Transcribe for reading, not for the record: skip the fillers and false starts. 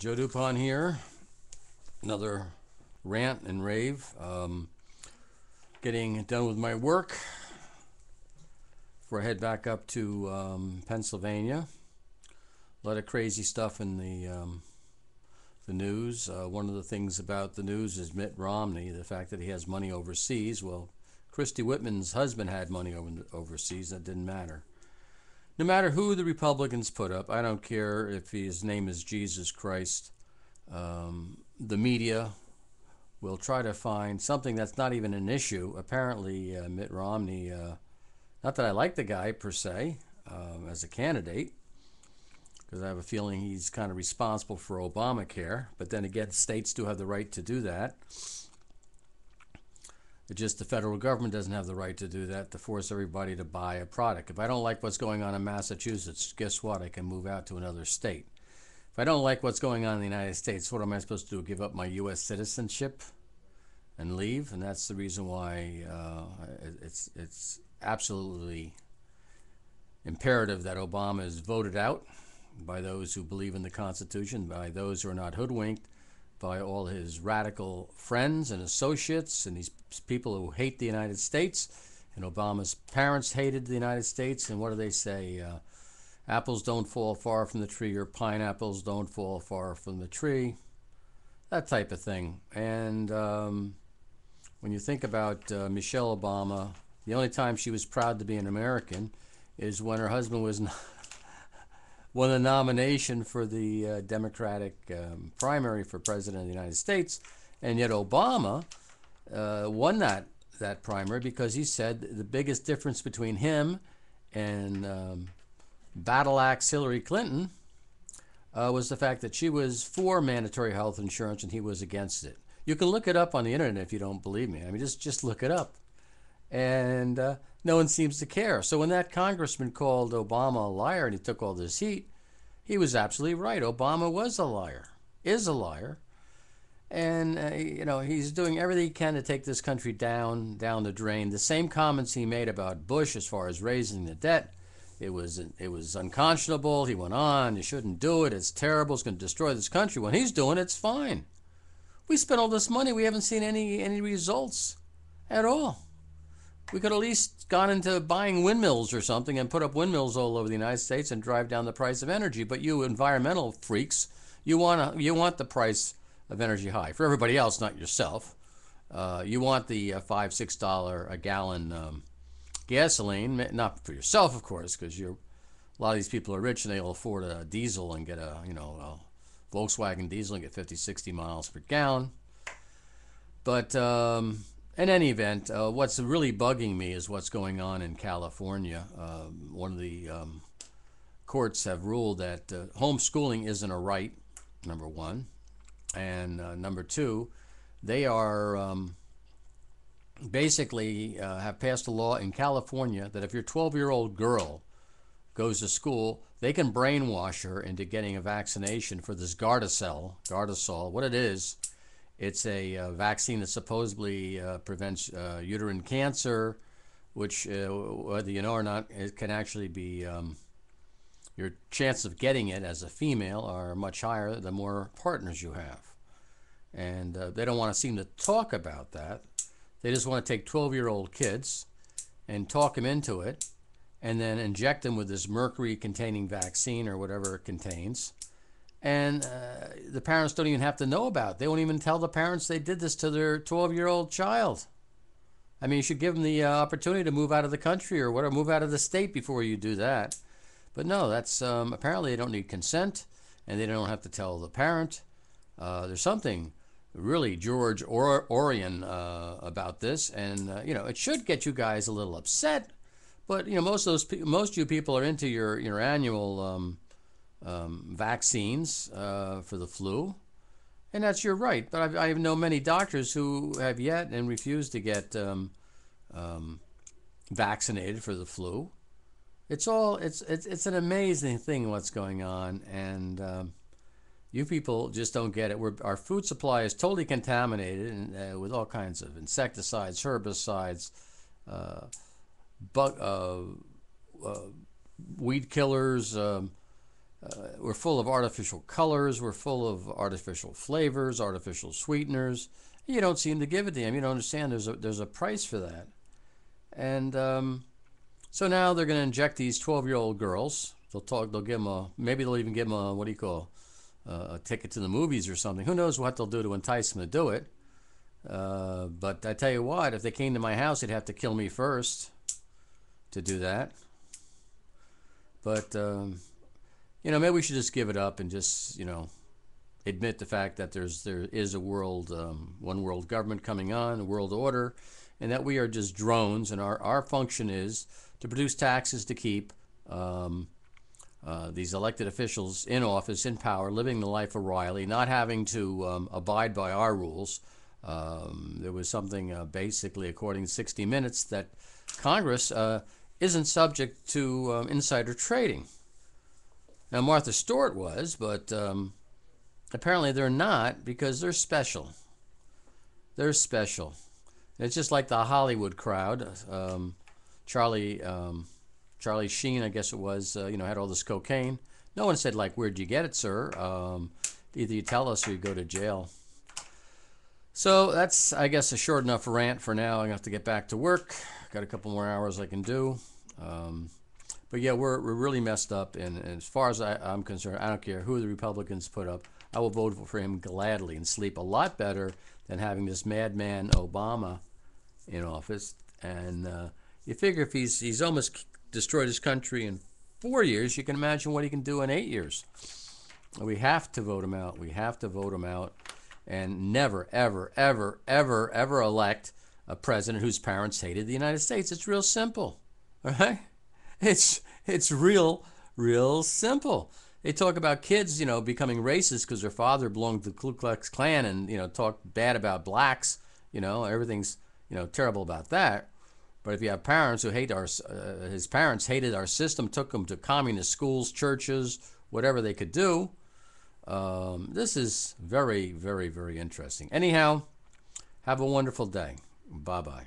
Joe Dupont here. Another rant and rave. Getting done with my work before I head back up to Pennsylvania. A lot of crazy stuff in the news. One of the things about the news is Mitt Romney, the fact that he has money overseas. Well, Christy Whitman's husband had money overseas. That didn't matter. No matter who the Republicans put up, I don't care if his name is Jesus Christ, the media will try to find something that's not even an issue. Apparently, Mitt Romney, not that I like the guy per se as a candidate, because I have a feeling he's kind of responsible for Obamacare, but then again, states do have the right to do that. It's just the federal government doesn't have the right to do that, to force everybody to buy a product. If I don't like what's going on in Massachusetts, guess what? I can move out to another state. If I don't like what's going on in the United States, what am I supposed to do? Give up my U.S. citizenship and leave? And that's the reason why it's absolutely imperative that Obama is voted out by those who believe in the Constitution, by those who are not hoodwinked, by all his radical friends and associates and these people who hate the United States. And Obama's parents hated the United States. And what do they say? Apples don't fall far from the tree, or pineapples don't fall far from the tree. That type of thing. And when you think about Michelle Obama, the only time she was proud to be an American is when her husband was won the nomination for the Democratic primary for President of the United States, and yet Obama won that primary because he said the biggest difference between him and battle axe Hillary Clinton was the fact that she was for mandatory health insurance and he was against it. You can look it up on the internet if you don't believe me. I mean, just look it up. And no one seems to care. So when that congressman called Obama a liar and he took all this heat, he was absolutely right. Obama was a liar, is a liar. And, he's doing everything he can to take this country down the drain. The same comments he made about Bush as far as raising the debt, it was unconscionable. He went on, you shouldn't do it, it's terrible, it's going to destroy this country. When he's doing it, it's fine. We spent all this money, we haven't seen any results at all. We could at least gone into buying windmills or something and put up windmills all over the United States and drive down the price of energy. But you environmental freaks, you want the price of energy high. For everybody else, not yourself. You want the $5-6 a gallon gasoline, not for yourself, of course, because a lot of these people are rich and they'll afford a diesel and get a Volkswagen diesel and get 50-60 miles per gallon. But in any event, what's really bugging me is what's going on in California. One of the courts have ruled that homeschooling isn't a right, number one. And number two, they are basically have passed a law in California that if your 12-year-old girl goes to school, they can brainwash her into getting a vaccination for this Gardasil. What it is, it's a vaccine that supposedly prevents uterine cancer, which, whether you know or not, it can actually be, your chances of getting it as a female are much higher the more partners you have. And they don't want to seem to talk about that. They just want to take 12-year-old kids and talk them into it and then inject them with this mercury-containing vaccine or whatever it contains. And the parents don't even have to know about it. They won't even tell the parents they did this to their 12-year-old child. I mean, you should give them the opportunity to move out of the country or whatever, move out of the state before you do that. But no, that's apparently they don't need consent, and they don't have to tell the parent. There's something really George Orwellian about this, and it should get you guys a little upset. But most of you people are into your annual vaccines for the flu, and that's your right. But I know many doctors who have yet and refused to get vaccinated for the flu. It's an amazing thing what's going on, and you people just don't get it. Our food supply is totally contaminated and, with all kinds of insecticides, herbicides, weed killers, we're full of artificial colors. We're full of artificial flavors, artificial sweeteners. You don't seem to give a damn. You don't understand there's a price for that. And so now they're going to inject these 12-year-old girls. They'll give them maybe they'll even give them what do you call, a ticket to the movies or something. Who knows what they'll do to entice them to do it. But I tell you what, if they came to my house, they'd have to kill me first to do that. But, maybe we should just give it up and just, admit the fact that there is a world, one world government coming on, a world order, and that we are just drones, and our function is to produce taxes to keep these elected officials in office, in power, living the life of Riley, not having to abide by our rules. There was something basically, according to 60 Minutes, that Congress isn't subject to insider trading. Now, Martha Stewart was, but apparently they're not, because they're special. They're special. It's just like the Hollywood crowd. Charlie Sheen, I guess it was, had all this cocaine. No one said, like, where'd you get it, sir? Either you tell us or you go to jail. So that's, I guess, a short enough rant for now. I'm going to have to get back to work. Got a couple more hours I can do. But yeah, we're really messed up. And as far as I'm concerned, I don't care who the Republicans put up. I will vote for him gladly and sleep a lot better than having this madman Obama in office. And you figure if he's almost destroyed his country in 4 years, you can imagine what he can do in 8 years. We have to vote him out. We have to vote him out. And never, ever, ever, ever, ever elect a president whose parents hated the United States. It's real simple, all right? It's real simple. They talk about kids, becoming racist because their father belonged to the Ku Klux Klan and, talk bad about blacks, everything's, terrible about that. But if you have parents who hate his parents hated our system, took him to communist schools, churches, whatever they could do, this is very, very, very interesting. Anyhow, have a wonderful day. Bye-bye.